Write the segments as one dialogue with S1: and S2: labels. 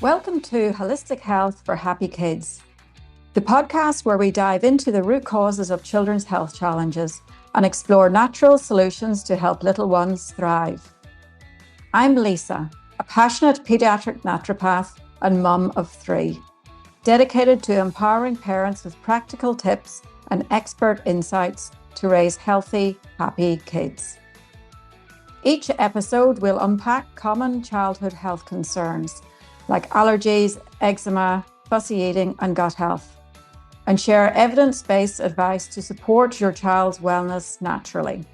S1: Welcome to Holistic Health for Happy Kids, the podcast where we dive into the root causes of children's health challenges and explore natural solutions to help little ones thrive. I'm Lisa, a passionate pediatric naturopath and mum of 3, dedicated to empowering parents with practical tips and expert insights to raise healthy, happy kids. Each episode will unpack common childhood health concerns like allergies, eczema, fussy eating, and gut health, and share evidence-based advice to support your child's wellness naturally.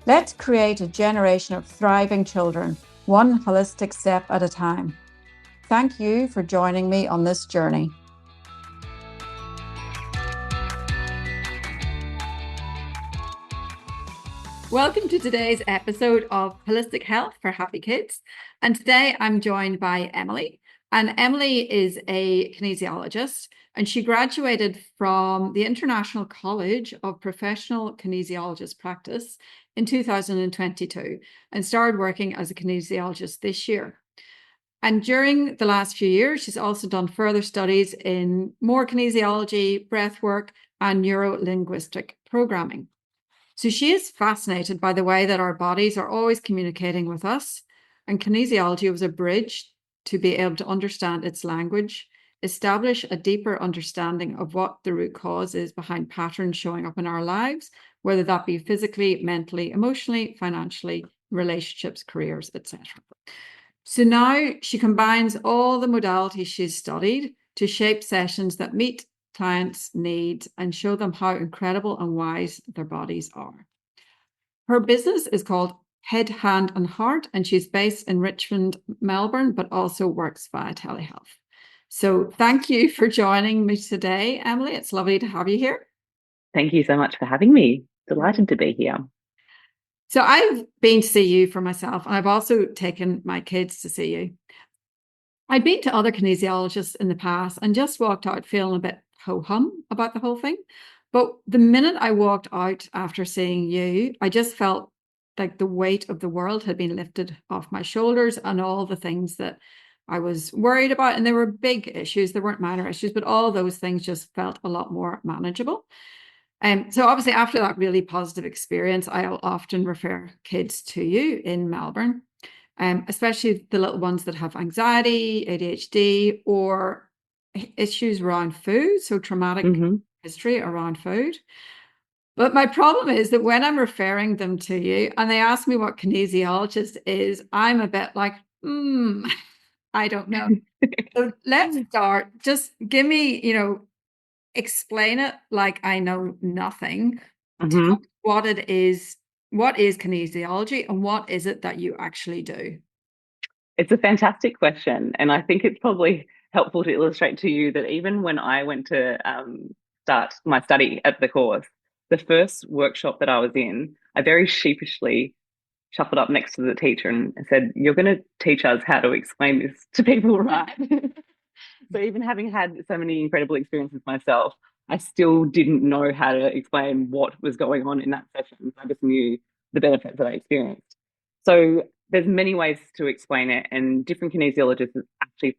S1: Let's create a generation of thriving children, one holistic step at a time. Thank you for joining me on this journey. Welcome to today's episode of Holistic Health for Happy Kids. And today I'm joined by Emily. And Emily is a kinesiologist, and she graduated from the International College of Professional Kinesiologist Practice in 2022 and started working as a kinesiologist this year. And during the last few years, she's also done further studies in more kinesiology, breathwork, and neuro-linguistic programming. So she is fascinated by the way that our bodies are always communicating with us, and kinesiology was a bridge to be able to understand its language, establish a deeper understanding of what the root cause is behind patterns showing up in our lives, whether that be physically, mentally, emotionally, financially, relationships, careers, etc. So now she combines all the modalities she's studied to shape sessions that meet clients' needs and show them how incredible and wise their bodies are. Her business is called Head Hand and Heart, and she's based in Richmond, Melbourne, but also works via telehealth. So thank you for joining me today, Emily. It's lovely to have you here.
S2: Thank you so much for having me. Delighted to be here.
S1: So I've been to see you for myself, and I've also taken my kids to see you. I'd been to other kinesiologists in the past and just walked out feeling a bit ho-hum about the whole thing. But the minute I walked out after seeing you, I just felt like the weight of the world had been lifted off my shoulders, and all the things that I was worried about, and there were big issues, there weren't minor issues, but all those things just felt a lot more manageable. So obviously after that really positive experience, I'll often refer kids to you in Melbourne. Especially the little ones that have anxiety, ADHD, or issues around food, so traumatic history around food. But my problem is that when I'm referring them to you and they ask me what kinesiologist is, I'm a bit like, I don't know. So let's start. Just give me, explain it like I know nothing. Tell me what it is. What is kinesiology and what is it that you actually do?
S2: It's a fantastic question. And I think it's probably helpful to illustrate to you that even when I went to start my study at the course, the first workshop that I was in, I very sheepishly shuffled up next to the teacher and said, "You're going to teach us how to explain this to people, right?" So even having had so many incredible experiences myself, I still didn't know how to explain what was going on in that session. I just knew the benefits that I experienced. So there's many ways to explain it, and different kinesiologists actually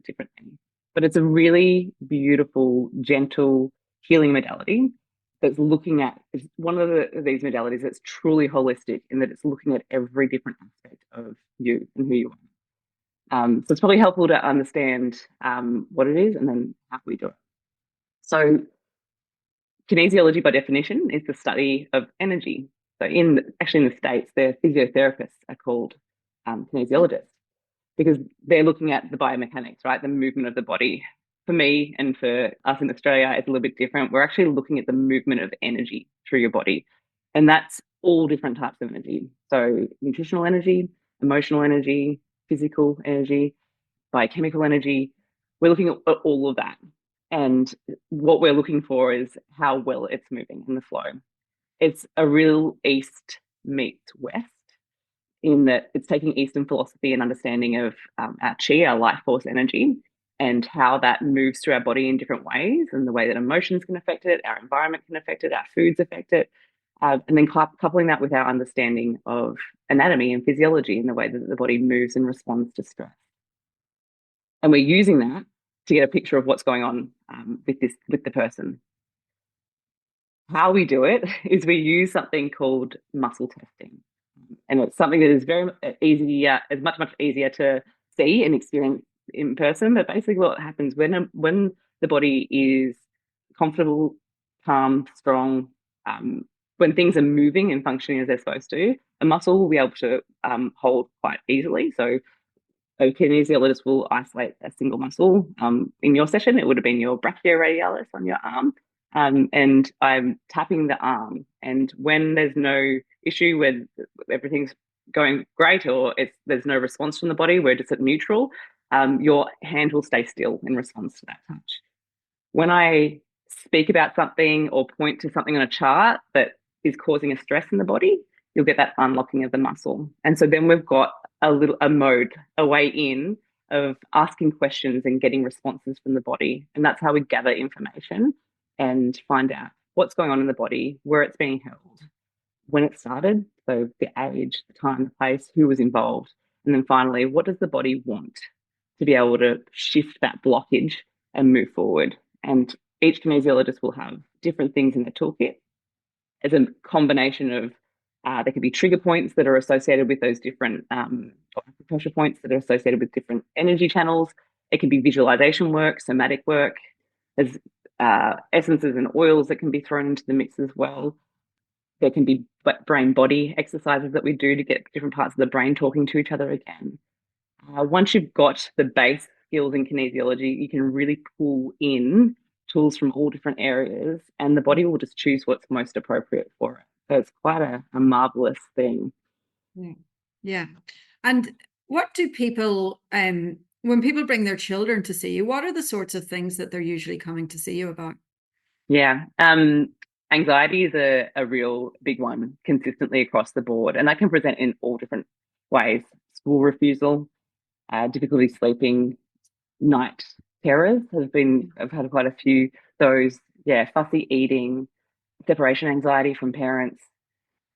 S2: different things. But it's a really beautiful, gentle healing modality that's looking at, it's one of these modalities that's truly holistic in that it's looking at every different aspect of you and who you are. So it's probably helpful to understand what it is and then how we do it. So kinesiology, by definition, is the study of energy. So in the States, their physiotherapists are called kinesiologists because they're looking at the biomechanics, right? The movement of the body. For me and for us in Australia, it's a little bit different. We're actually looking at the movement of energy through your body. And that's all different types of energy. So nutritional energy, emotional energy, physical energy, biochemical energy. We're looking at all of that. And what we're looking for is how well it's moving in the flow. It's a real East meets West in that it's taking Eastern philosophy and understanding of our chi, our life force energy, and how that moves through our body in different ways, and the way that emotions can affect it, our environment can affect it, our foods affect it, and then coupling that with our understanding of anatomy and physiology and the way that the body moves and responds to stress. And we're using that to get a picture of what's going on with the person. How we do it is we use something called muscle testing. And it's something that is very easy, is much easier to see and experience in person. But basically, what happens when the body is comfortable, calm, strong, when things are moving and functioning as they're supposed to, a muscle will be able to hold quite easily. So a kinesiologist will isolate a single muscle. In your session, it would have been your brachioradialis on your arm. And I'm tapping the arm. And when there's no issue, where everything's going great, or there's no response from the body, we're just at neutral, your hand will stay still in response to that touch. When I speak about something or point to something on a chart that is causing a stress in the body, you'll get that unlocking of the muscle. And so then we've got a mode, a way in of asking questions and getting responses from the body. And that's how we gather information and find out what's going on in the body, where it's being held, when it started, so the age, the time, the place, who was involved. And then finally, what does the body want to be able to shift that blockage and move forward? And each kinesiologist will have different things in their toolkit as a combination of there could be trigger points that are associated with those different pressure points that are associated with different energy channels. It can be visualization work, somatic work. There's essences and oils that can be thrown into the mix as well. There can be brain body exercises that we do to get different parts of the brain talking to each other again. Once you've got the base skills in kinesiology, you can really pull in tools from all different areas, and the body will just choose what's most appropriate for it. So it's quite a marvelous thing.
S1: Yeah. Yeah. And what do people, when people bring their children to see you, what are the sorts of things that they're usually coming to see you about?
S2: Yeah. Anxiety is a real big one consistently across the board, and that can present in all different ways. School refusal, difficulty sleeping, night terrors I've had quite a few. Those, yeah, fussy eating, separation anxiety from parents.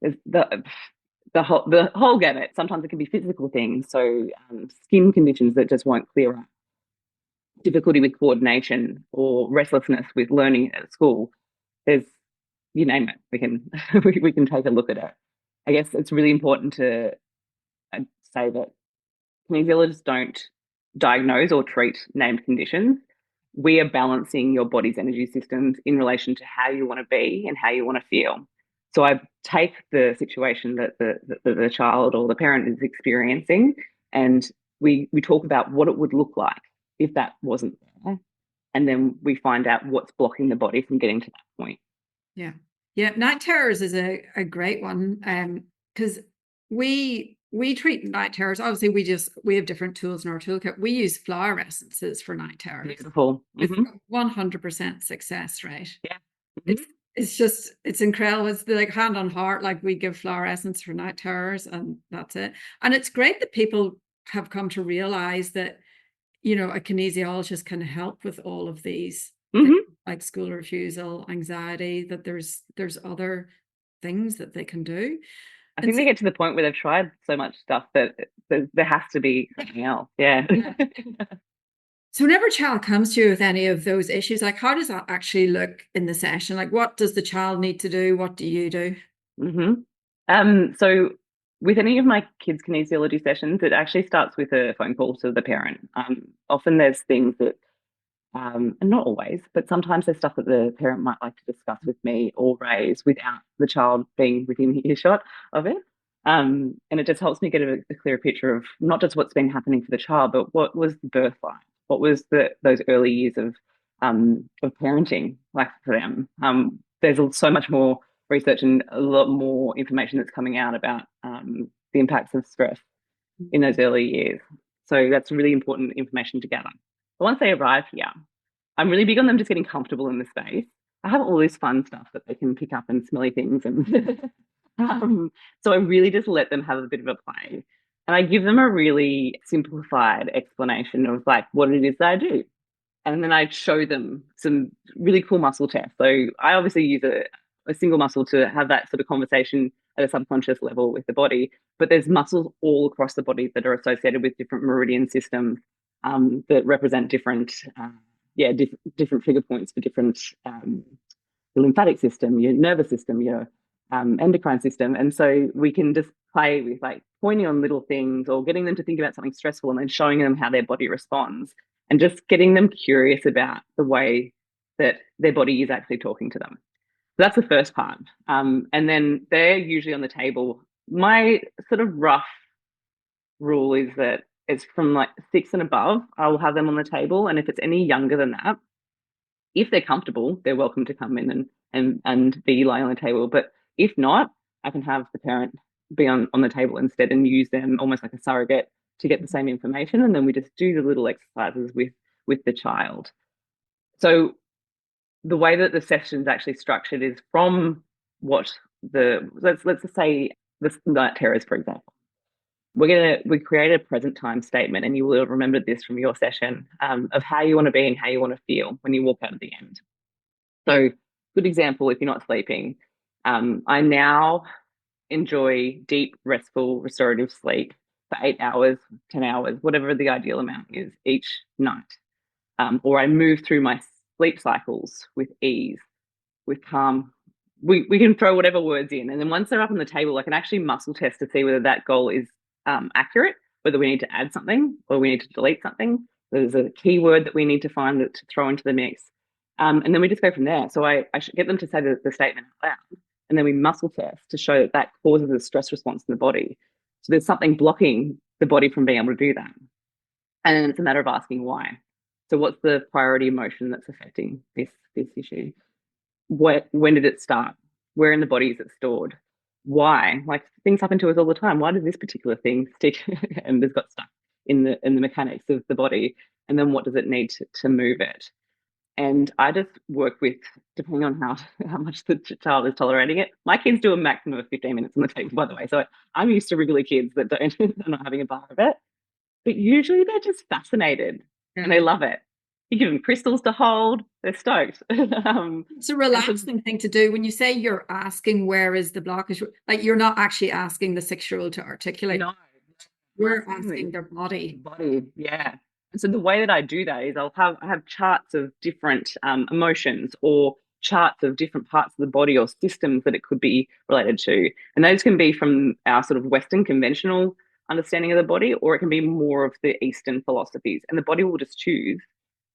S2: There's the whole gamut. Sometimes it can be physical things, so skin conditions that just won't clear up, difficulty with coordination or restlessness with learning at school. There's, you name it, we can we can take a look at it. I guess it's really important to say that kinesiologists don't diagnose or treat named conditions. We are balancing your body's energy systems in relation to how you want to be and how you want to feel. So I take the situation that the child or the parent is experiencing, and we talk about what it would look like if that wasn't there. And then we find out what's blocking the body from getting to that point.
S1: Yeah. Yeah. Night terrors is a great one. Because we treat night terrors. Obviously, we have different tools in our toolkit. We use flower essences for night terrors.
S2: Beautiful.
S1: It's 100% success rate.
S2: Yeah.
S1: It's incredible. It's like hand on heart, like we give flower essence for night terrors and that's it. And it's great that people have come to realize that, a kinesiologist can help with all of these things, like school refusal, anxiety, that there's other things that they can do.
S2: I think they get to the point where they've tried so much stuff that there has to be something else. Yeah.
S1: So whenever a child comes to you with any of those issues, like how does that actually look in the session? Like what does the child need to do? What do you do?
S2: So with any of my kids' kinesiology sessions, it actually starts with a phone call to the parent. Often there's things that, and not always, but sometimes there's stuff that the parent might like to discuss with me or raise without the child being within earshot of it. And it just helps me get a clearer picture of not just what's been happening for the child, but what was the birth like? What was those early years of parenting like for them? There's so much more research and a lot more information that's coming out about the impacts of stress in those early years. So that's really important information to gather. But once they arrive here, I'm really big on them just getting comfortable in the space. I have all this fun stuff that they can pick up and smelly things, and so I really just let them have a bit of a play, and I give them a really simplified explanation of like what it is that I do, and then I show them some really cool muscle tests. So I obviously use a single muscle to have that sort of conversation at a subconscious level with the body, but there's muscles all across the body that are associated with different meridian systems that represent different, different trigger points for different your lymphatic system, your nervous system, your endocrine system. And so we can just play with like pointing on little things or getting them to think about something stressful and then showing them how their body responds and just getting them curious about the way that their body is actually talking to them. So that's the first part. And then they're usually on the table. My sort of rough rule is that it's from like 6 and above, I will have them on the table. And if it's any younger than that, if they're comfortable, they're welcome to come in and be lying on the table. But if not, I can have the parent be on the table instead and use them almost like a surrogate to get the same information. And then we just do the little exercises with the child. So the way that the session is actually structured is from what let's just say the night terrors, for example. We create a present time statement, and you will have remembered this from your session of how you want to be and how you want to feel when you walk out at the end. So, good example if you're not sleeping. I now enjoy deep, restful, restorative sleep for 8 hours, 10 hours, whatever the ideal amount is each night. Or I move through my sleep cycles with ease, with calm. We can throw whatever words in. And then once they're up on the table, I can actually muscle test to see whether that goal is accurate, whether we need to add something or we need to delete something. There's a keyword that we need to find to throw into the mix. And then we just go from there. So I should get them to say the statement out loud. And then we muscle test to show that that causes a stress response in the body. So there's something blocking the body from being able to do that. And it's a matter of asking why. So what's the priority emotion that's affecting this issue? When did it start? Where in the body is it stored? Why? Like things happen to us all the time. Why did this particular thing stick and it's got stuck in the mechanics of the body? And then what does it need to move it? And I just work with, depending on how much the child is tolerating it. My kids do a maximum of 15 minutes on the table, by the way. So I'm used to wriggly kids that don't, they're not having a bar of it. But usually they're just fascinated and they love it. You give them crystals to hold, they're stoked.
S1: It's a relaxing thing to do. When you say you're asking where is the blockage, like you're not actually asking the 6-year-old to articulate.
S2: No,
S1: we're asking their body.
S2: Yeah. And so the way that I do that is I have charts of different emotions or charts of different parts of the body or systems that it could be related to. And those can be from our sort of Western conventional understanding of the body, or it can be more of the Eastern philosophies. And the body will just choose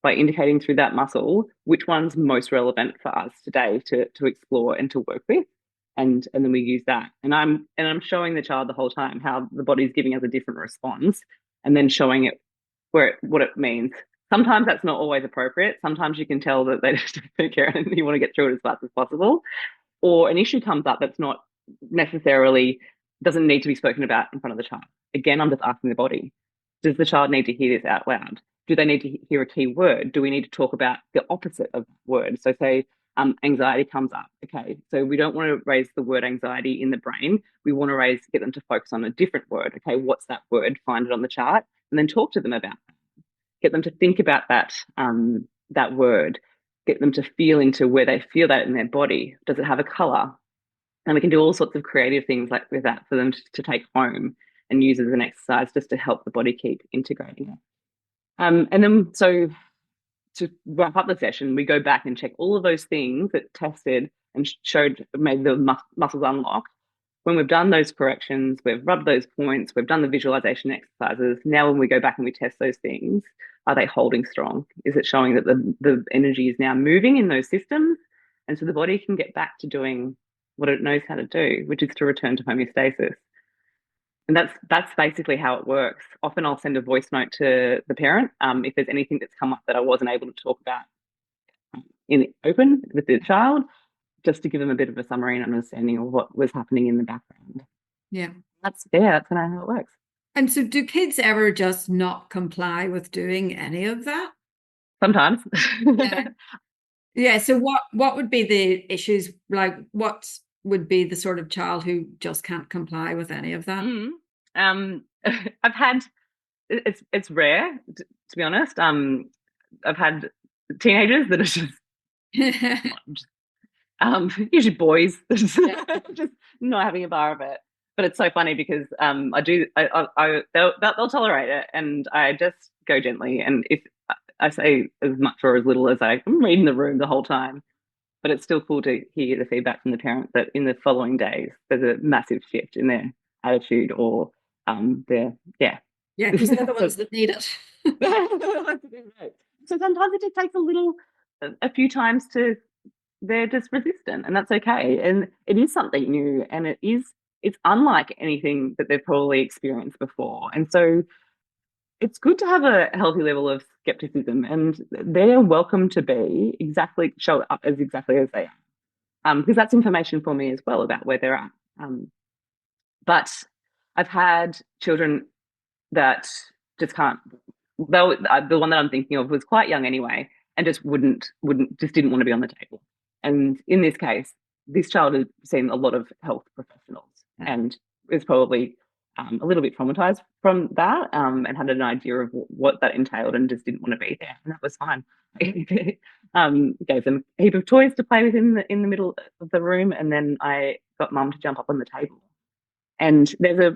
S2: by indicating through that muscle which one's most relevant for us today to explore and to work with. And then we use that. And I'm showing the child the whole time how the body's giving us a different response and then showing it what it means. Sometimes that's not always appropriate. Sometimes you can tell that they just don't care and you want to get through it as fast as possible. Or an issue comes up that's not necessarily doesn't need to be spoken about in front of the child. Again, I'm just asking the body, does the child need to hear this out loud? Do they need to hear a key word? Do we need to talk about the opposite of that word? So say anxiety comes up. Okay, so we don't want to raise the word anxiety in the brain. We want to get them to focus on a different word. Okay, what's that word? Find it on the chart and then talk to them about that. Get them to think about that word. Get them to feel into where they feel that in their body. Does it have a color? And we can do all sorts of creative things like with that for them to take home and use as an exercise just to help the body keep integrating it. And then so to wrap up the session, we go back and check all of those things that tested and made the muscles unlock. When we've done those corrections, we've rubbed those points, we've done the visualization exercises. Now, when we go back and we test those things, are they holding strong? Is it showing that the energy is now moving in those systems? And so the body can get back to doing what it knows how to do, which is to return to homeostasis. And that's basically how it works. Often I'll send a voice note to the parent if there's anything that's come up that I wasn't able to talk about in the open with the child, just to give them a bit of a summary and understanding of what was happening in the background.
S1: Yeah.
S2: That's kind of how it works.
S1: And so do kids ever just not comply with doing any of that?
S2: Sometimes.
S1: Yeah. Yeah. So what would be the issues? Like what would be the sort of child who just can't comply with any of that?
S2: I've had it's rare to be honest. I've had teenagers that are just usually boys just not having a bar of it. but it's so funny because they'll tolerate it, and I just go gently. And if I say as much or as little as I'm reading the room the whole time, but it's still cool to hear the feedback from the parents that in the following days there's a massive shift in their attitude or their yeah.
S1: Yeah, because they're the ones that need it.
S2: So sometimes it just takes a few times to they're just resistant, and that's okay. And it is something new, and it's unlike anything that they've probably experienced before. And so it's good to have a healthy level of skepticism, and they're welcome to be exactly show up as exactly as they are. Because that's information for me as well about where they're at. Um, but I've had children that just can't. Though the one that I'm thinking of was quite young anyway, and just wouldn't just didn't want to be on the table. And in this case, this child had seen a lot of health professionals and was probably a little bit traumatized from that, and had an idea of what that entailed, and just didn't want to be there, and that was fine. Gave them a heap of toys to play with in the middle of the room, and then I got mum to jump up on the table. And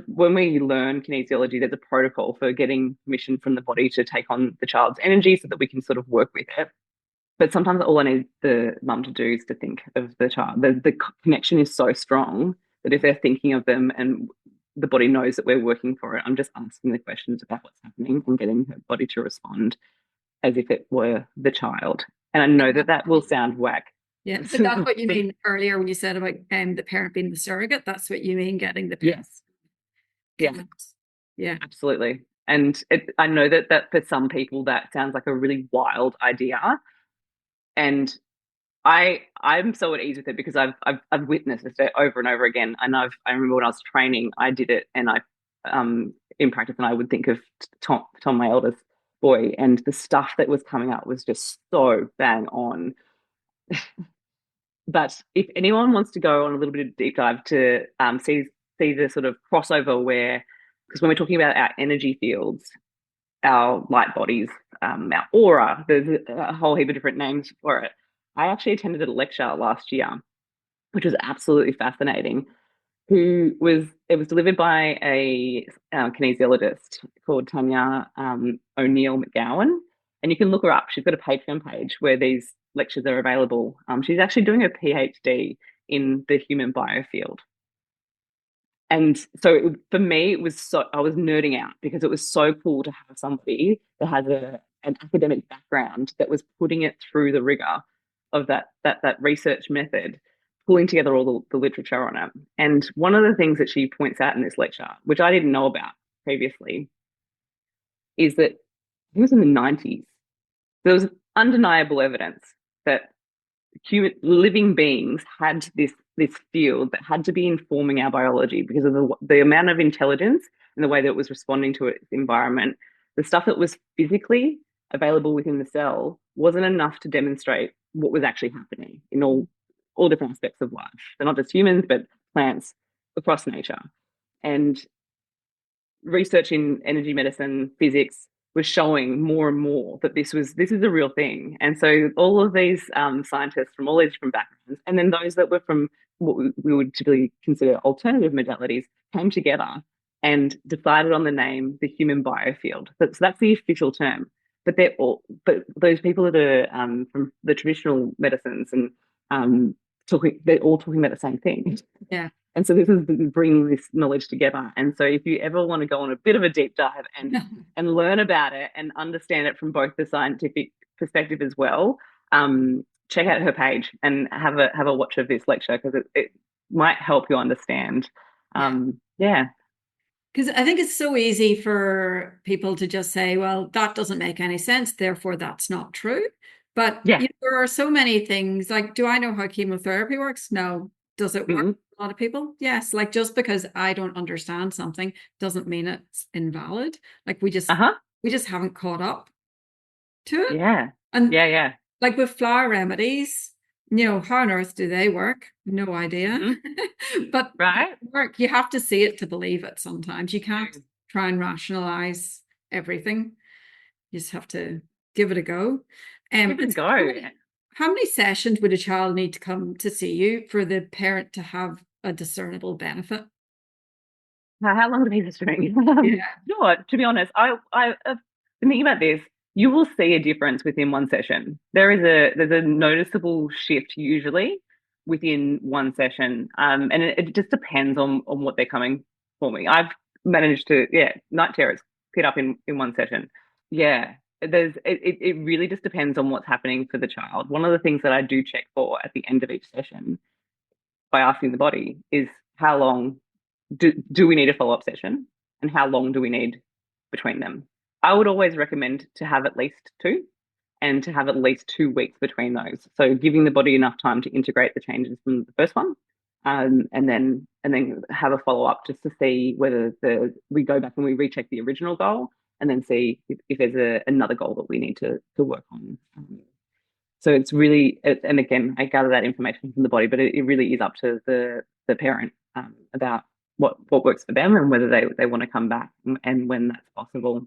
S2: when we learn kinesiology, there's a protocol for getting permission from the body to take on the child's energy so that we can sort of work with it. But sometimes all I need the mum to do is to think of the child. The connection is so strong that if they're thinking of them and the body knows that we're working for it, I'm just asking the questions about what's happening and getting her body to respond as if it were the child. And I know that that will sound whack.
S1: Yeah, so that's what you mean earlier when you said about the parent being the surrogate. That's what you mean, getting the parent.
S2: Yes. Yeah.
S1: Yeah,
S2: absolutely. And I know that for some people that sounds like a really wild idea, and I'm so at ease with it because I've witnessed it over and over again. And I remember when I was training, I did it, and I in practice, and I would think of Tom, my eldest boy, and the stuff that was coming up was just so bang on. But if anyone wants to go on a little bit of deep dive to see the sort of crossover where, because when we're talking about our energy fields, our light bodies, our aura, there's a whole heap of different names for it. I actually attended a lecture last year, which was absolutely fascinating. It was delivered by a kinesiologist called Tanya O'Neill McGowan, and you can look her up. She's got a Patreon page where these lectures are available. She's actually doing a PhD in the human biofield. And so for me, I was nerding out because it was so cool to have somebody that has an academic background that was putting it through the rigor of that research method, pulling together all the literature on it. And one of the things that she points out in this lecture, which I didn't know about previously, is that it was in the 90s. There was undeniable evidence that human living beings had this field that had to be informing our biology because of the amount of intelligence and the way that it was responding to its environment. The stuff that was physically available within the cell wasn't enough to demonstrate what was actually happening in all different aspects of life. So not just humans, but plants across nature. And research in energy medicine, physics was showing more and more that this is a real thing. And so all of these scientists from all these different backgrounds, and then those that were from what we would typically consider alternative modalities, came together and decided on the name the human biofield. So that's the official term. But those people that are from the traditional medicines and they're all talking about the same thing.
S1: yeah.
S2: And so this is bringing this knowledge together. And so if you ever want to go on a bit of a deep dive and learn about it and understand it from both the scientific perspective as well, check out her page and have a watch of this lecture because it might help you understand. Yeah.
S1: Because I think it's so easy for people to just say, well, that doesn't make any sense, therefore that's not true. But
S2: Yeah.
S1: there are so many things. Like, do I know how chemotherapy works? No. Does it work
S2: Mm-hmm.
S1: for a lot of people? Yes. Like, just because I don't understand something doesn't mean it's invalid. Like, we just haven't caught up to it.
S2: Yeah.
S1: And
S2: Yeah.
S1: like with flower remedies, how on earth do they work? No idea. But
S2: Right.
S1: work, you have to see it to believe it sometimes. You can't try and rationalize everything. You just have to give it a go.
S2: Give it a go.
S1: How many sessions would a child need to come to see you for the parent to have a discernible benefit?
S2: How long is a piece of string?
S1: Yeah.
S2: You know what? To be honest, I've been thinking about this. You will see a difference within one session. There's a noticeable shift usually within one session, and it just depends on what they're coming for me. I've managed to, yeah, night terrors pick up in one session. Yeah, it really just depends on what's happening for the child. One of the things that I do check for at the end of each session by asking the body is how long do we need a follow-up session, and how long do we need between them. I would always recommend to have at least two, and to have at least 2 weeks between those, so giving the body enough time to integrate the changes from the first one, and then have a follow-up just to see whether we go back and we recheck the original goal, and then see if there's another goal that we need to work on. So it's really, and again, I gather that information from the body, but it really is up to the parent, about what works for them, and whether they want to come back, and when that's possible.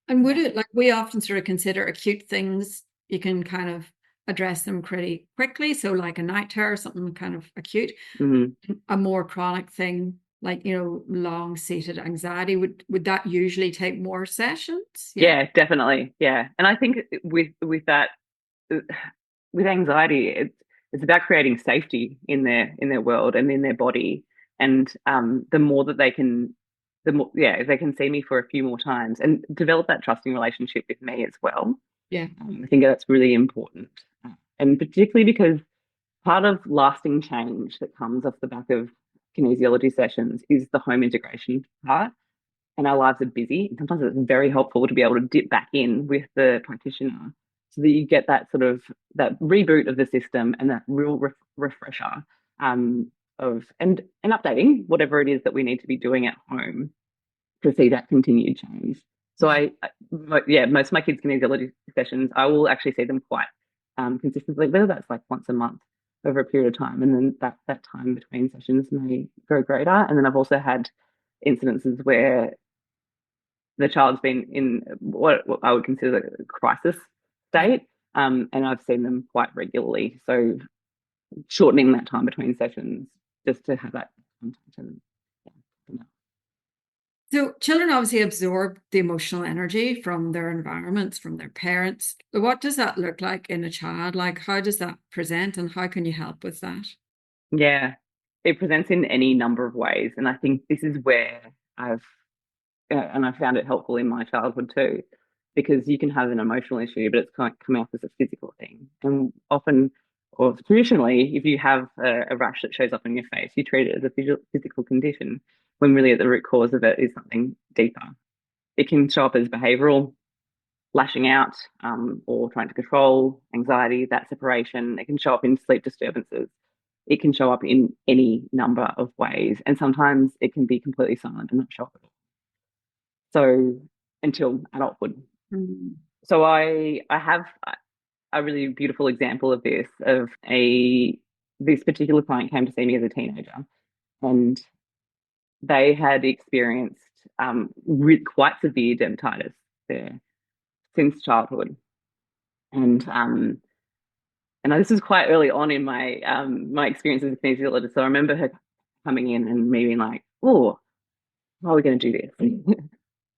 S1: And would
S2: Yeah.
S1: it, like, we often sort of consider acute things, you can kind of address them pretty quickly. So like a night terror, something kind of acute,
S2: Mhm.
S1: a more chronic thing, like, long seated anxiety, would that usually take more sessions? Yeah.
S2: Yeah, definitely. Yeah, and I think with that, uh, with anxiety, it's about creating safety in their world and in their body, and the more that they can, the more, yeah, if they can see me for a few more times and develop that trusting relationship with me as well.
S1: Yeah.
S2: I think that's really important, and particularly because part of lasting change that comes off the back of kinesiology sessions is the home integration part, and our lives are busy. Sometimes it's very helpful to be able to dip back in with the practitioner, so that you get that sort of that reboot of the system, and that real refresher, of and updating whatever it is that we need to be doing at home to see that continued change. So
S1: Yeah.
S2: yeah, most of my kids' kinesiology sessions, I will actually see them quite, consistently, whether that's like once a month over a period of time, and then that time between sessions may grow greater. And then I've also had incidences where the child's been in what I would consider a crisis
S1: Yeah.
S2: state, and I've seen them quite regularly. So shortening that time between sessions just to have that contact, and yeah.
S1: So children obviously absorb the emotional energy from their environments, from their parents. What does that look like in a child? Like, how does that present, and how can you help with that?
S2: Yeah, it presents in any number of ways, and I think this is where I've and I found it helpful in my childhood too, because you can have an emotional issue, but it's kind of come out as a physical thing. And often, or traditionally, if you have a rash that shows up on your face, you treat it as a physical condition, when really at the root cause of it is something deeper. It can show up as behavioral, lashing out, or trying to control, anxiety, that separation. It can show up in sleep disturbances. It can show up in any number of ways. And sometimes it can be completely silent and not show up at all. So until adulthood.
S1: Mm.
S2: So I have a really beautiful example of this, of a this particular client came to see me as a teenager, and they had experienced, quite severe dermatitis there since childhood. And this was quite early on in my experience as a kinesiologist. So I remember her coming in and me being like, "Oh, how are we going to do this?"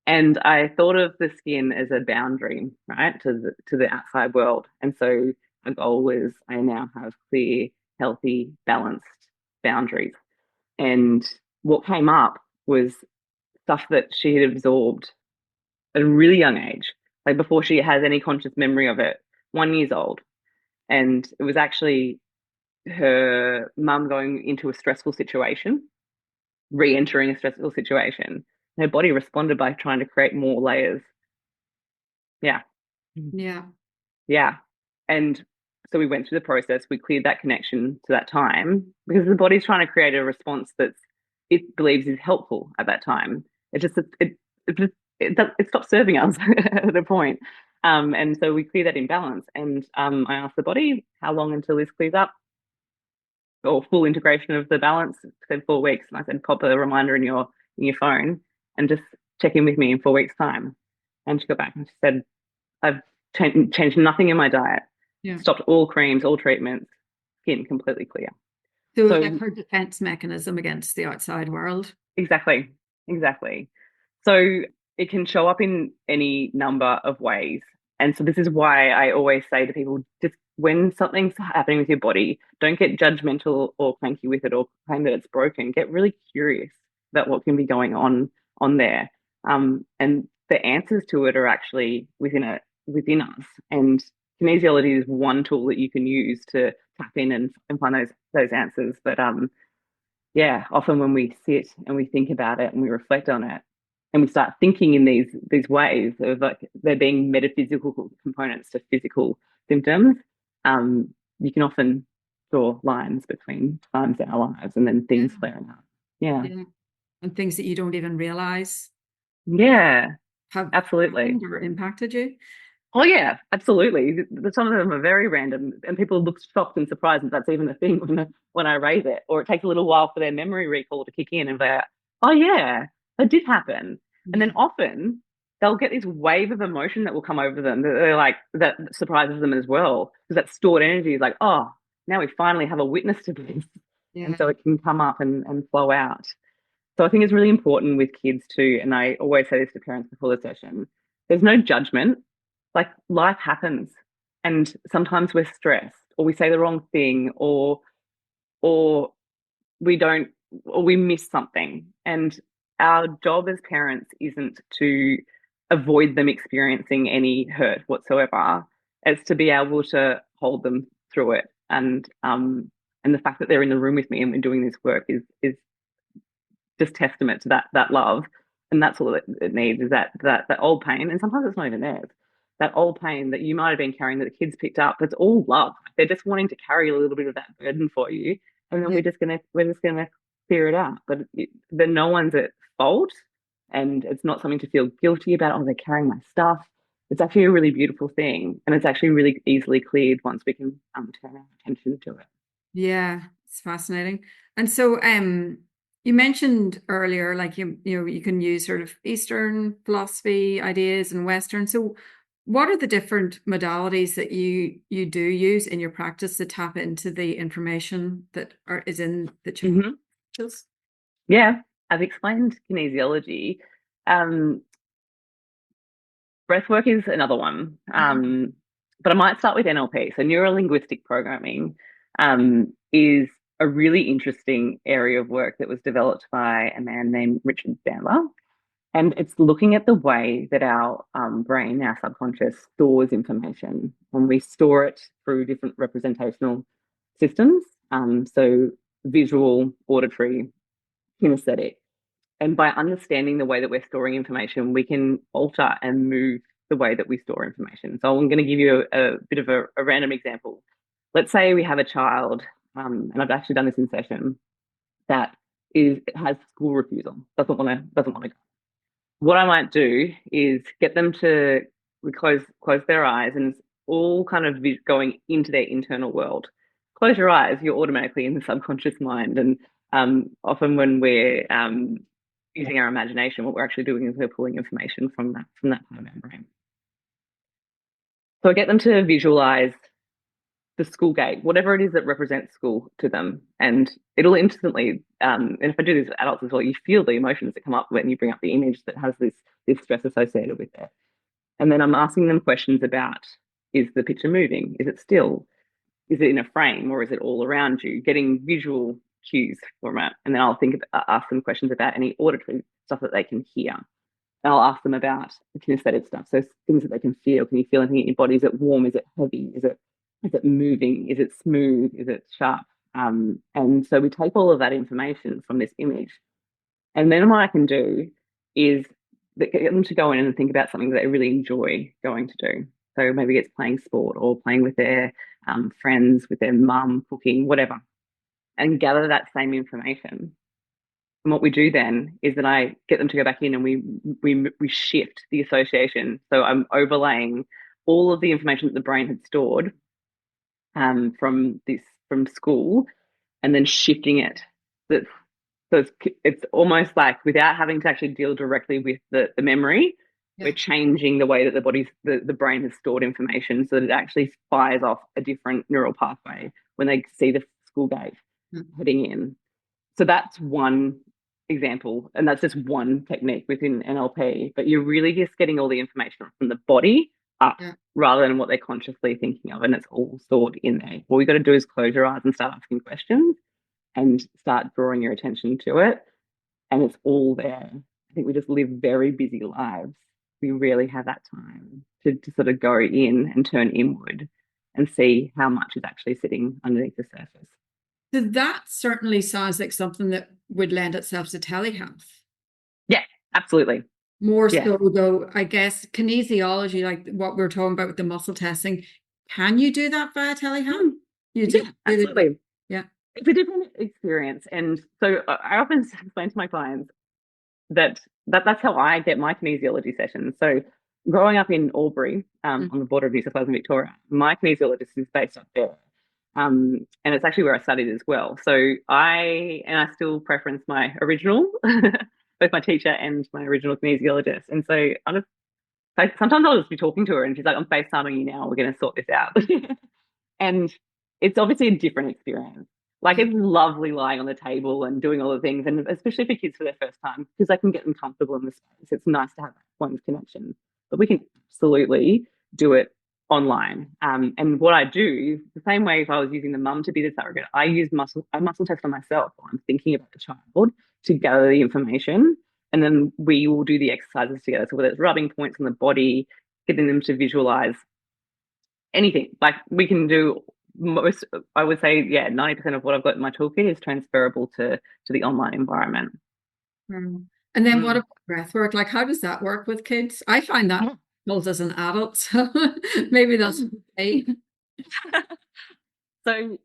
S2: And I thought of the skin as a boundary, right, to the outside world. And so my goal was, I now have clear, healthy, balanced boundaries. And what came up was stuff that she had absorbed at a really young age, like before she has any conscious memory of it, 1 year old. And it was actually her mum going into a stressful situation, re-entering a stressful situation. Her body responded by trying to create more layers. Yeah.
S1: Yeah.
S2: Yeah. And so we went through the process, we cleared that connection to that time, because the body's trying to create a response that it believes is helpful at that time. It just it just it stops serving us at a point. And so we clear that imbalance. And I asked the body, how long until this clears up, or full integration of the balance? It said 4 weeks. And I said, pop a reminder in your phone and just check in with me in 4 weeks' time. And she got back and she said, I've changed nothing in my diet,
S1: Yeah.
S2: stopped all creams, all treatments, skin completely clear.
S1: So it's like
S2: So
S1: her defense mechanism against the outside world.
S2: exactly, exactly. So it can show up in any number of ways. And so this is why I always say to people, just when something's happening with your body, don't get judgmental or cranky with it or claim that it's broken. Get really curious about what can be going on there. And the answers to it are actually within us. And kinesiology is one tool that you can use to tap in and find those answers. But yeah, often when we sit and we think about it and we reflect on it and we start thinking in these ways of like there being metaphysical components to physical symptoms, you can often draw lines between times in our lives and then
S1: Yeah.
S2: things flaring up. Yeah.
S1: Yeah. And things that you don't even realize
S2: Yeah,
S1: have
S2: absolutely.
S1: happened or impacted you.
S2: Oh yeah, absolutely. Some of them are very random, and people look shocked and surprised that that's even a thing when I raise it. Or it takes a little while for their memory recall to kick in, and they're, oh yeah, that did happen. And
S1: Yeah.
S2: then often they'll get this wave of emotion that will come over them that they're like that surprises them as well because that stored energy is like, oh, now we finally have a witness to this, and
S1: Yeah.
S2: so it can come up and flow out. So I think it's really important with kids too, and I always say this to parents before the session. There's no judgment. Like life happens, and sometimes we're stressed, or we say the wrong thing, or we don't, or we miss something. And our job as parents isn't to avoid them experiencing any hurt whatsoever. It's to be able to hold them through it. And the fact that they're in the room with me and we're doing this work is just testament to that love. And that's all it needs is that old pain. And sometimes it's not even theirs. That old pain that you might have been carrying that the kids picked up, it's all love. They're just wanting to carry a little bit of that burden for you. And then
S1: Yeah.
S2: we're just gonna clear it out. But then no one's at fault and it's not something to feel guilty about. Oh, they're carrying my stuff. It's actually a really beautiful thing. And it's actually really easily cleared once we can turn our attention to it.
S1: Yeah, it's fascinating. And so you mentioned earlier like you know you can use sort of Eastern philosophy ideas and Western. So what are the different modalities that you do use in your practice to tap into the information that is in the
S2: Mm-hmm.
S1: channels?
S2: Yeah, I've explained kinesiology. Um, Breathwork is another one. But I might start with NLP. So neuro-linguistic programming is a really interesting area of work that was developed by a man named Richard Bandler. And it's looking at the way that our brain, our subconscious, stores information. And we store it through different representational systems. So visual, auditory, kinesthetic. And by understanding the way that we're storing information, we can alter and move the way that we store information. So I'm going to give you a bit of a random example. Let's say we have a child, and I've actually done this in session, that has school refusal, doesn't want to go. What I might do is get them to close their eyes, and it's all kind of going into their internal world. Close your eyes, you're automatically in the subconscious mind, and often when we're using our imagination, what we're actually doing is we're pulling information from that part of our brain. So I get them to visualize the school gate, whatever it is that represents school to them. And it'll instantly, and if I do this with adults as well, you feel the emotions that come up when you bring up the image that has this stress associated with it. And then I'm asking them questions about, is the picture moving? Is it still? Is it in a frame or is it all around you? Getting visual cues from it. And then ask them questions about any auditory stuff that they can hear. And I'll ask them about the kinesthetic stuff. So things that they can feel. Can you feel anything in your body? Is it warm? Is it heavy? Is it moving? Is it smooth? Is it sharp? And so we take all of that information from this image. And then what I can do is get them to go in and think about something that they really enjoy going to do. So maybe it's playing sport or playing with their friends, with their mum, cooking, whatever, and gather that same information. And what we do then is that I get them to go back in and we shift the association. So I'm overlaying all of the information that the brain had stored from school, and then shifting it. That so it's almost like without having to actually deal directly with the memory, we're
S1: Yeah.
S2: changing the way that the brain has stored information so that it actually fires off a different neural pathway when they see the school gate
S1: Mm.
S2: heading in. So that's one example, and that's just one technique within NLP, but you're really just getting all the information from the body up
S1: Yeah.
S2: rather than what they're consciously thinking of, and it's all stored in there. All you got to do is close your eyes and start asking questions and start drawing your attention to it, and it's all there. I think we just live very busy lives. We really have that time to sort of go in and turn inward and see how much is actually sitting underneath the surface.
S1: So that certainly sounds like something that would lend itself to telehealth.
S2: Yeah, absolutely.
S1: More
S2: Yeah.
S1: so, though, I guess kinesiology, like what we're talking about with the muscle testing, can you do that via telehealth? You
S2: Yeah,
S1: do
S2: absolutely.
S1: yeah.
S2: It's a different experience. And so I often explain to my clients that, that's how I get my kinesiology sessions. So growing up in Albury,
S1: Mm.
S2: on the border of New South Wales and Victoria, my kinesiologist is based up there. And it's actually where I studied as well. So I still preference my original, both my teacher and my original kinesiologist. And so I just, like, sometimes I'll just be talking to her and she's like, I'm FaceTiming you now. We're going to sort this out. And it's obviously a different experience. Like,
S1: Yeah.
S2: it's lovely lying on the table and doing all the things, and especially for kids for their first time, because they can get them comfortable in the space. It's nice to have that point of connection. But we can absolutely do it online. And what I do, the same way if I was using the mum to be the surrogate, I muscle test on myself while I'm thinking about the child to gather the information. And then we will do the exercises together. So whether it's rubbing points on the body, getting them to visualize anything. Like, we can do most, I would say, yeah, 90% of what I've got in my toolkit is transferable to the online environment.
S1: Mm. And then what
S2: Mm.
S1: about breath work? Like, how does that work with kids? I find that
S2: Yeah.
S1: difficult as an adult, so maybe that's okay.
S2: So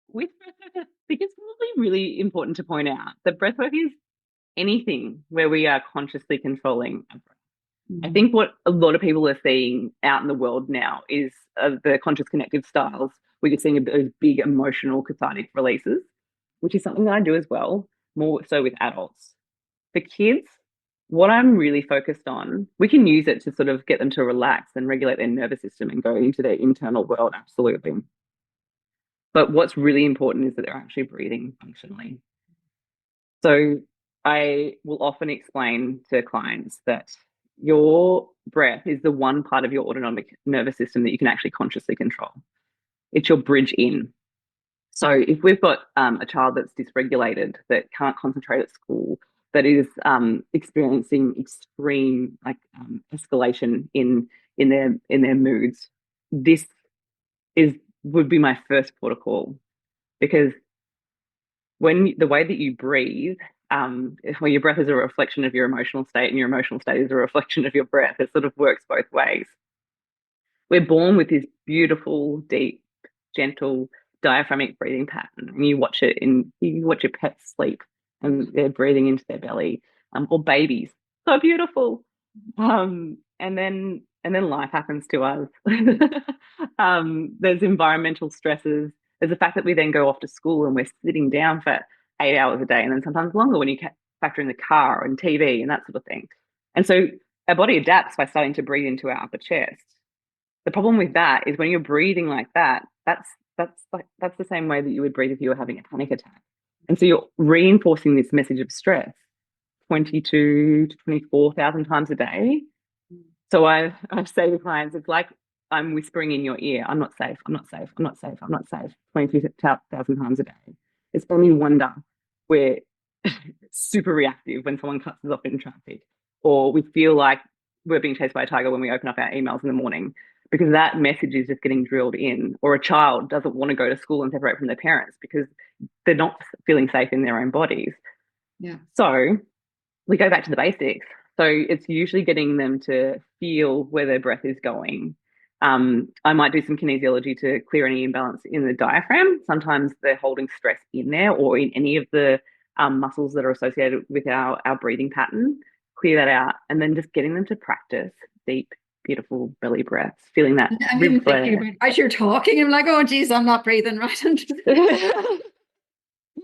S2: with breathwork, I think it's probably really important to point out that breathwork is anything where we are consciously controlling our breath. I
S1: Mhm.
S2: think what a lot of people are seeing out in the world now is the conscious connective styles, where you're seeing those big emotional cathartic releases, which is something that I do as well, more so with adults. For kids, what I'm really focused on, we can use it to sort of get them to relax and regulate their nervous system and go into their internal world, absolutely. But what's really important is that they're actually breathing functionally. So I will often explain to clients that your breath is the one part of your autonomic nervous system that you can actually consciously control. It's your bridge in. So if we've got a child that's dysregulated, that can't concentrate at school, that is experiencing extreme, like, escalation in their moods, this is would be my first protocol, because when the way that you breathe, well, your breath is a reflection of your emotional state, and your emotional state is a reflection of your breath. It sort of works both ways. We're born with this beautiful, deep, gentle, diaphragmic breathing pattern. And you watch your pets sleep and they're breathing into their belly, or babies. So beautiful. And then life happens to us. There's environmental stresses. There's the fact that we then go off to school and we're sitting down for 8 hours a day, and then sometimes longer when you factor in the car and TV and that sort of thing. And so our body adapts by starting to breathe into our upper chest. The problem with that is when you're breathing like that, that's the same way that you would breathe if you were having a panic attack. And so you're reinforcing this message of stress 22 to 24,000 times a day. So I say to clients, it's like I'm whispering in your ear, I'm not safe, I'm not safe, I'm not safe, I'm not safe, 22,000 times a day. It's only wonder we're super reactive when someone cuts us off in traffic, or we feel like we're being chased by a tiger when we open up our emails in the morning, because that message is just getting drilled in. Or a child doesn't want to go to school and separate from their parents because they're not feeling safe in their own bodies.
S1: Yeah.
S2: So we go back to the basics. So it's usually getting them to feel where their breath is going. I might do some kinesiology to clear any imbalance in the diaphragm. Sometimes they're holding stress in there or in any of the muscles that are associated with our breathing pattern. Clear that out, and then just getting them to practice deep, beautiful belly breaths, feeling that
S1: I'm
S2: rib
S1: even thinking
S2: flare.
S1: about as you're talking, I'm like, oh geez, I'm not breathing right. I'm just
S2: You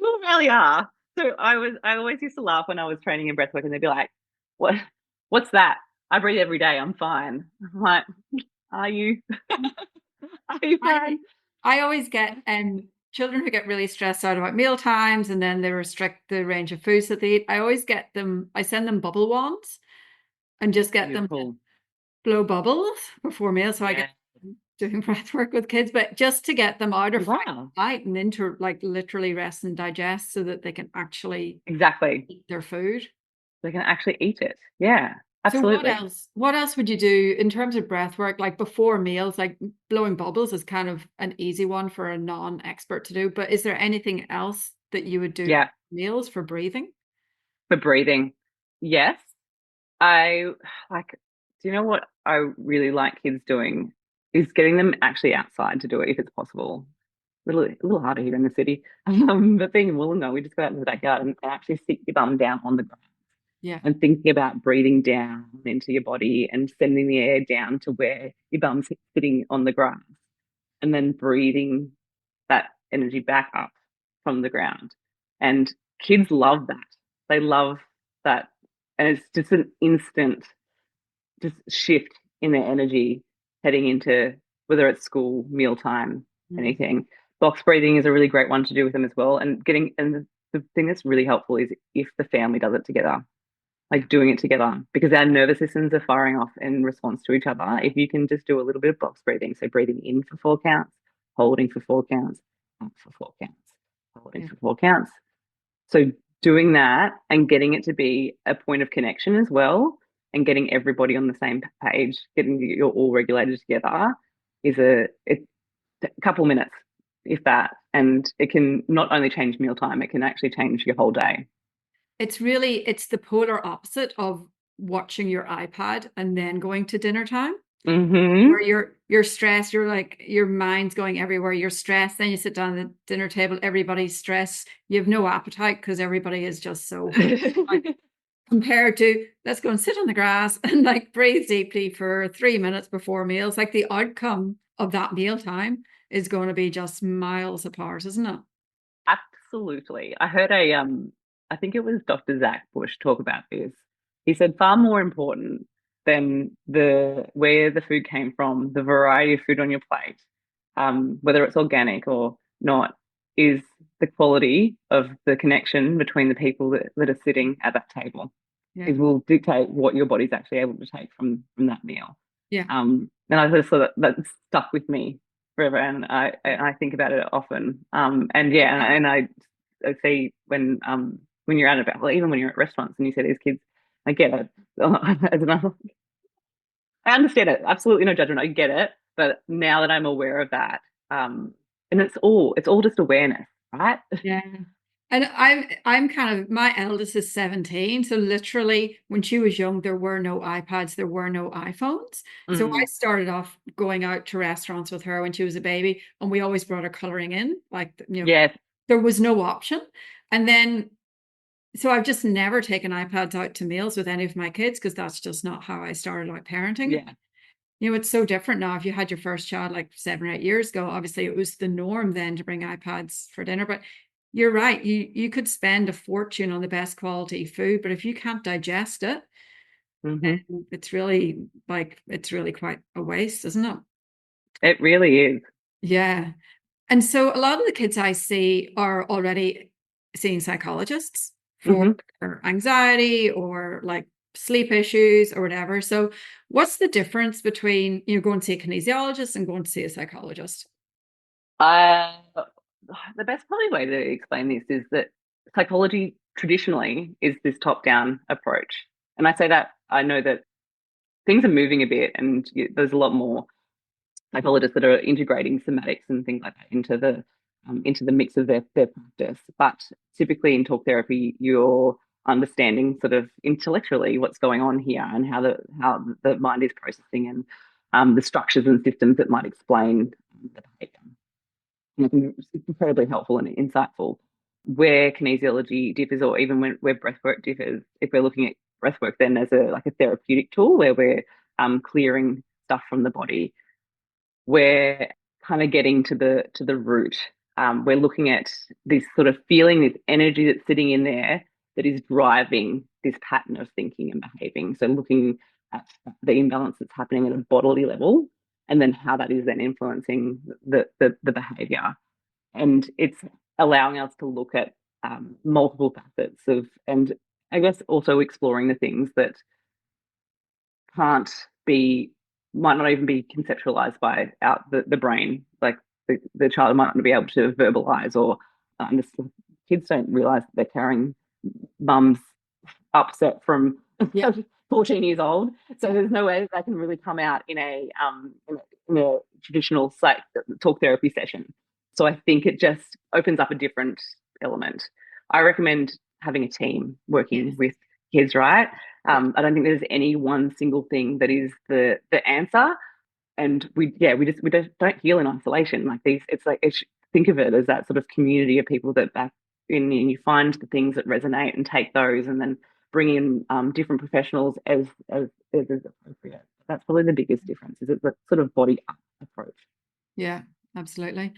S2: really are. So I always used to laugh when I was training in breathwork, and they'd be like, "What? What's that? I breathe every day. I'm fine." I'm like, "Are you? Are you
S1: I
S2: fine?"
S1: I always get children who get really stressed out about meal times and then they restrict the range of foods that they eat, I always get them, I send them bubble wands and just get them to
S2: Beautiful.
S1: blow bubbles before meals. So I get
S2: Yeah.
S1: doing breath work with kids, but just to get them out of fight or
S2: Wow.
S1: flight and into like literally rest and digest so that they can actually
S2: Exactly.
S1: eat their food.
S2: They can actually eat it. Yeah,
S1: So what
S2: absolutely.
S1: else? What else would you do in terms of breath work, like before meals? Like blowing bubbles is kind of an easy one for a non-expert to do, but is there anything else that you would do
S2: Yeah,
S1: meals for breathing?
S2: for breathing. Yes. I like, do you know what I really like kids doing is getting them actually outside to do it if it's possible. A little harder here in the city. But being in Wollongong, we just go out into the backyard and actually sit your bum down on the ground
S1: Yeah.
S2: and thinking about breathing down into your body and sending the air down to where your bum's sitting on the grass and then breathing that energy back up from the ground. And kids love that. They love that. And it's just an instant just shift in their energy heading into whether it's school, mealtime,
S1: Mm.
S2: anything. Box breathing is a really great one to do with them as well. And the thing that's really helpful is if the family does it together, like doing it together, because our nervous systems are firing off in response to each other. If you can just do a little bit of box breathing, so breathing in for 4 counts, holding for 4 counts, out for 4 counts, holding
S1: Yeah.
S2: for 4 counts. So doing that and getting it to be a point of connection as well, and getting everybody on the same page, getting you all regulated together, it's a couple minutes, if that, and it can not only change mealtime, it can actually change your whole day.
S1: It's the polar opposite of watching your iPad and then going to dinner time.
S2: Mm-hmm.
S1: Where you're stressed, you're like your mind's going everywhere, you're stressed, then you sit down at the dinner table, everybody's stressed, you have no appetite because everybody is just so like, compared to let's go and sit on the grass and like breathe deeply for 3 minutes before meals. Like the outcome of that meal time is going to be just miles apart, isn't it?
S2: Absolutely. I heard I think it was Dr. Zach Bush talk about this. He said far more important than the where the food came from, the variety of food on your plate, whether it's organic or not, is the quality of the connection between the people that are sitting at that table.
S1: Yeah.
S2: It will dictate what your body's actually able to take from that meal.
S1: Yeah.
S2: And I just thought that stuck with me forever, and I think about it often. And yeah, and I see when you're out and about, well, even when you're at restaurants and you see these kids, I get it. As an, I understand it. Absolutely no judgment. I get it. But now that I'm aware of that, and it's all just awareness, right?
S1: Yeah. And I'm kind of my eldest is 17. So literally when she was young, there were no iPads, there were no iPhones. So I
S2: Mm,
S1: started off going out to restaurants with her when she was a baby, and we always brought her coloring in. Like,
S2: yes.
S1: there was no option. And then so I've just never taken iPads out to meals with any of my kids because that's just not how I started out parenting.
S2: Yeah.
S1: It's so different now. If you had your first child like 7 or 8 years ago, obviously it was the norm then to bring iPads for dinner. But you're right. You could spend a fortune on the best quality food, but if you can't digest it,
S2: Hmm.
S1: then it's really quite a waste, isn't it?
S2: It really is.
S1: Yeah. And so a lot of the kids I see are already seeing psychologists for
S2: Hmm.
S1: anxiety or like sleep issues or whatever. So what's the difference between going to see a kinesiologist and going to see a psychologist?
S2: Uh, the best probably way to explain this is that psychology traditionally is this top-down approach. And I say that I know that things are moving a bit and there's a lot more psychologists that are integrating somatics and things like that into the mix of their practice. But typically in talk therapy, you're understanding sort of intellectually what's going on here and how the mind is processing and the structures and systems that might explain the behavior. And I think it's incredibly helpful and insightful. Where kinesiology differs, or even where breathwork differs, if we're looking at breathwork then as a therapeutic tool where we're clearing stuff from the body, we're kind of getting to the root. We're looking at this sort of feeling, this energy that's sitting in there that is driving this pattern of thinking and behaving. So looking at the imbalance that's happening at a bodily level, and then how that is then influencing the behavior. and it's allowing us to look at multiple facets of, and I guess also exploring the things that can't be, might not even be conceptualized by out the brain. Like the child might not be able to verbalize or understand. Kids don't realize that they're carrying mum's upset from
S1: Yeah.
S2: 14 years old. So there's no way that they can really come out in a traditional like talk therapy session. So I think it just opens up a different element. I recommend having a team working
S1: Yes.
S2: with kids, right?
S1: Yeah.
S2: I don't think there's any one single thing that is the answer. And we don't heal in isolation. Like these, it's like think of it as that sort of community of people that back in, and you find the things that resonate and take those, and then bring in different professionals as is appropriate. That's probably the biggest difference. Is it's a sort of body up approach.
S1: Yeah, absolutely.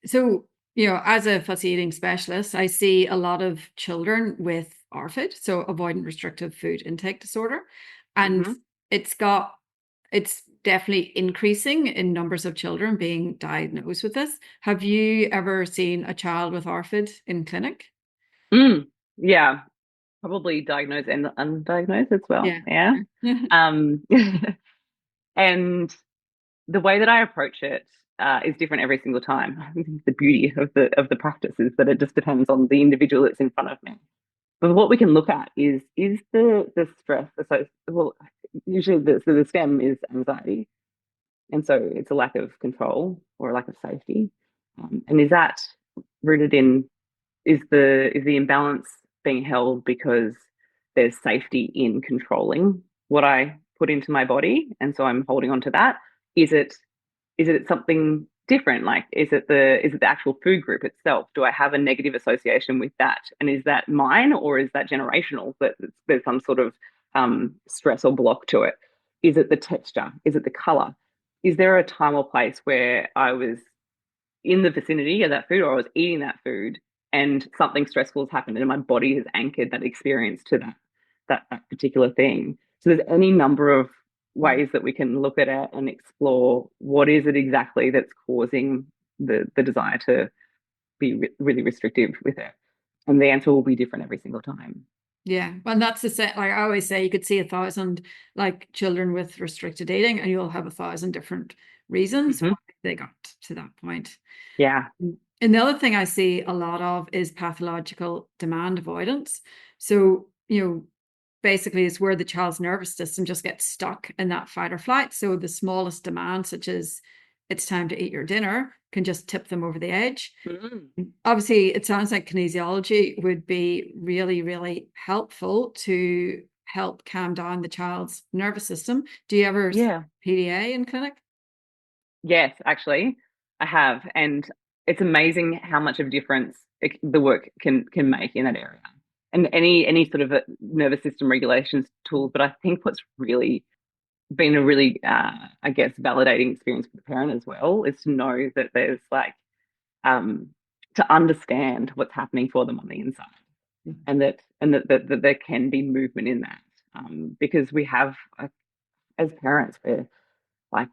S1: So, as a fussy eating specialist, I see a lot of children with ARFID, so avoidant restrictive food intake disorder. And
S2: Mm-hmm.
S1: it's got, it's definitely increasing in numbers of children being diagnosed with this. Have you ever seen a child with ARFID in clinic?
S2: Yeah, probably diagnosed and undiagnosed as well.
S1: Yeah.
S2: Yeah.
S1: Yeah.
S2: Um, and the way that I approach it is different every single time. I think the beauty of the practice is that it just depends on the individual that's in front of me. But what we can look at is the stress. So well, usually the stem is anxiety, and so it's a lack of control or a lack of safety. And is that rooted in, is the imbalance being held because there's safety in controlling what I put into my body, and so I'm holding on to that? Is it something different? Like, is it the actual food group itself? Do I have a negative association with that? And is that mine, or is that generational? That there's some sort of stress or block to it? Is it the texture? Is it the color? Is there a time or place where I was in the vicinity of that food, or I was eating that food, and something stressful has happened and my body has anchored that experience to that particular thing? So there's any number of ways that we can look at it and explore what is it exactly that's causing the desire to be really restrictive with it. And the answer will be different every single time.
S1: Yeah, well, that's the set. Like I always say, you could see 1,000 like children with restricted eating, and you'll have 1,000 different reasons
S2: Mm-hmm.
S1: why they got to that point.
S2: Yeah.
S1: And the other thing I see a lot of is pathological demand avoidance. So, basically it's where the child's nervous system just gets stuck in that fight or flight. So the smallest demand, such as it's time to eat your dinner, can just tip them over the edge.
S2: Mm.
S1: Obviously, it sounds like kinesiology would be really, really helpful to help calm down the child's nervous system. Do you ever see
S2: Yeah.
S1: PDA in clinic?
S2: Yes, actually, I have, and it's amazing how much of a difference the work can make in that area. And any sort of nervous system regulations tools, but I think what's really been a really, I guess, validating experience for the parent as well is to know that there's like um, to understand what's happening for them on the inside, and that there can be movement in that, because we have, as parents, we're like,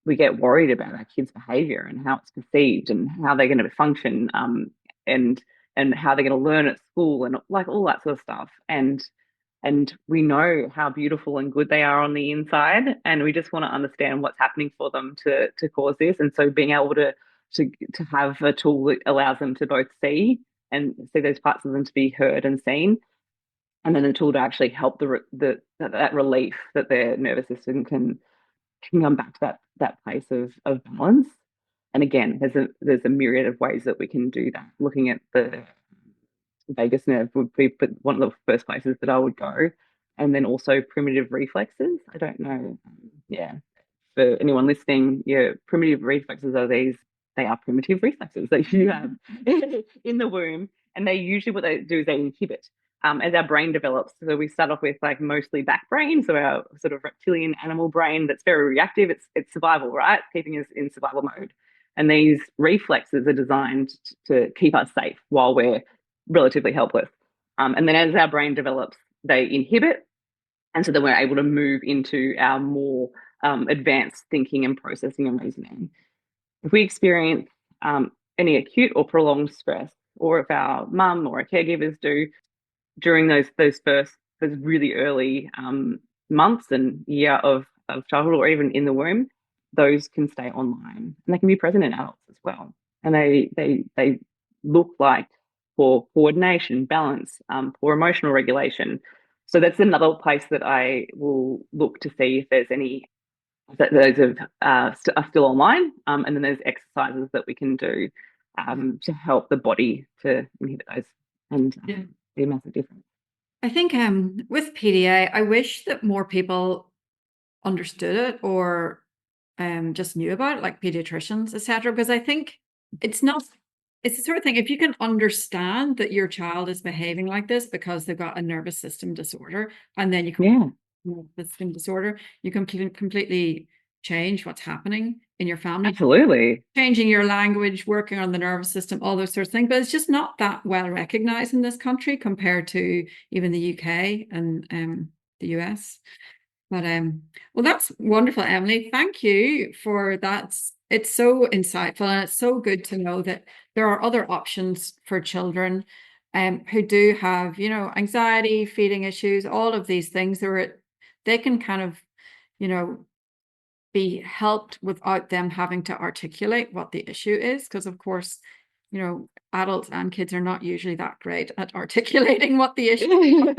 S2: we get worried about our kids' behavior and how it's perceived and how they're going to function, and how they're going to learn at school and like all that sort of stuff. And we know how beautiful and good they are on the inside, and we just want to understand what's happening for them to cause this. And so being able to have a tool that allows them to both see those parts of them to be heard and seen, and then a tool to actually help that relief that their nervous system can come back to that place of balance. And again, there's a myriad of ways that we can do that. Looking at the vagus nerve would be one of the first places that I would go, and then also primitive reflexes. I don't know, yeah, for anyone listening, yeah, primitive reflexes are these. They are primitive reflexes that you have in the womb, and they usually, what they do is they inhibit as our brain develops. So we start off with like mostly back brain, so our sort of reptilian animal brain that's very reactive. It's survival, right? Keeping us in survival mode. And these reflexes are designed to keep us safe while we're relatively helpless. And then as our brain develops, they inhibit, and so then we're able to move into our more advanced thinking and processing and reasoning. If we experience any acute or prolonged stress, or if our mum or our caregivers do during those really early months and year of childhood, or even in the womb, those can stay online and they can be present in adults as well. And they look like poor coordination, balance, poor emotional regulation. So that's another place that I will look to see if there's any that those are still online, and then there's exercises that we can do to help the body to inhibit those and be a massive difference.
S1: I think with PDA, I wish that more people understood it or just knew about it, like pediatricians, etc. Because I think it's not, it's the sort of thing, if you can understand that your child is behaving like this because they've got a nervous system disorder, and then you can system disorder, you can completely change what's happening in your family.
S2: Absolutely.
S1: Changing your language, working on the nervous system, all those sorts of things. But it's just not that well recognized in this country compared to even the UK and the US. But well, that's wonderful, Emily. Thank you for that. It's so insightful, and it's so good to know that there are other options for children who do have, you know, anxiety, feeding issues, all of these things where they can kind of, you know, be helped without them having to articulate what the issue is. Because of course, you know, adults and kids are not usually that great at articulating what the issue is.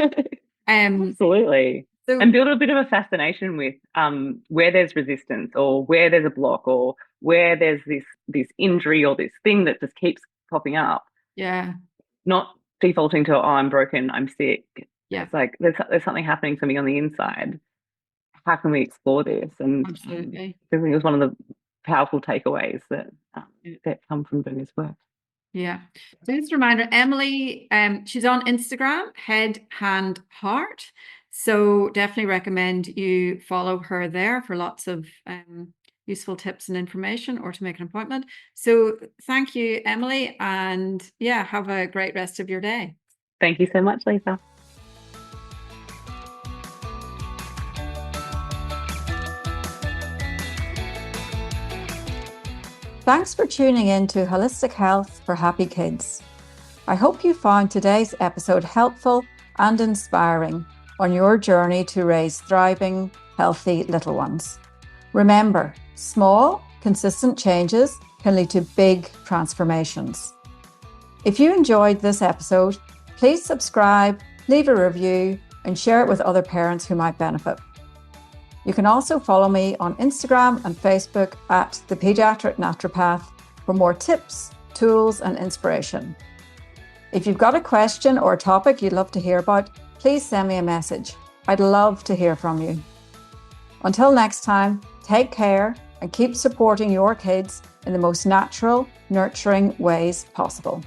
S2: Absolutely.
S1: So,
S2: and build a bit of a fascination with where there's resistance, or where there's a block, or where there's this injury or this thing that just keeps popping up.
S1: Yeah.
S2: Not defaulting to, oh, I'm broken, I'm sick.
S1: Yeah.
S2: It's like there's something happening for me on the inside. How can we explore this? And
S1: absolutely,
S2: I think it was one of the powerful takeaways that come from doing this work.
S1: Yeah. So just a reminder, Emily, she's on Instagram, Head Hand Heart. So definitely recommend you follow her there for lots of useful tips and information, or to make an appointment. So thank you, Emily, and yeah, have a great rest of your day.
S2: Thank you so much, Lisa.
S1: Thanks for tuning in to Holistic Health for Happy Kids. I hope you found today's episode helpful and inspiring on your journey to raise thriving, healthy little ones. Remember, small, consistent changes can lead to big transformations. If you enjoyed this episode, please subscribe, leave a review, and share it with other parents who might benefit. You can also follow me on Instagram and Facebook at The Pediatric Naturopath for more tips, tools, and inspiration. If you've got a question or a topic you'd love to hear about, please send me a message. I'd love to hear from you. Until next time, take care and keep supporting your kids in the most natural, nurturing ways possible.